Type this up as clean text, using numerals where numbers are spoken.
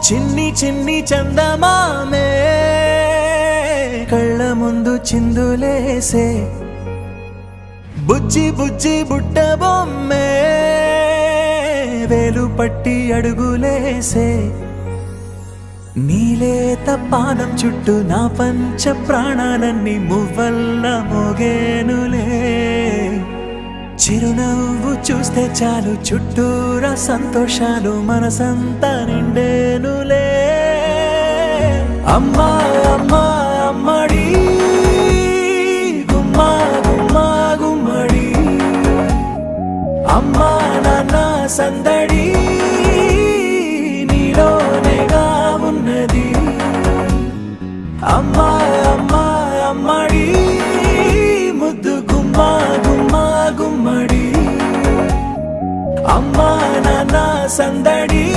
చిన్ని చిన్ని చందమామే కళ్ళ ముందు చిందులేసే బుజ్జి బుజ్జి బుట్ట బొమ్మే వేలు పట్టి అడుగులేసే నీలేత పానం చుట్టూ నా పంచ ప్రాణాలన్నీ మువ్వల్ల మోగేనులే చిరునవ్వు చూస్తే చాలు చుట్టూరా సంతోషాలు మనసంతా నిండేనులే అమ్మా అమ్మా అమ్మడి గుమ్మా గుమ్మా గుమ్మడి అమ్మా నాన్న సందడి నీలోనేగా ఉన్నది అమ్మా అమ్మా అమ్మడి ముద్దు గుమ్మా గుమ్మా గుమ్మడి అమ్మా నాన్న సందడి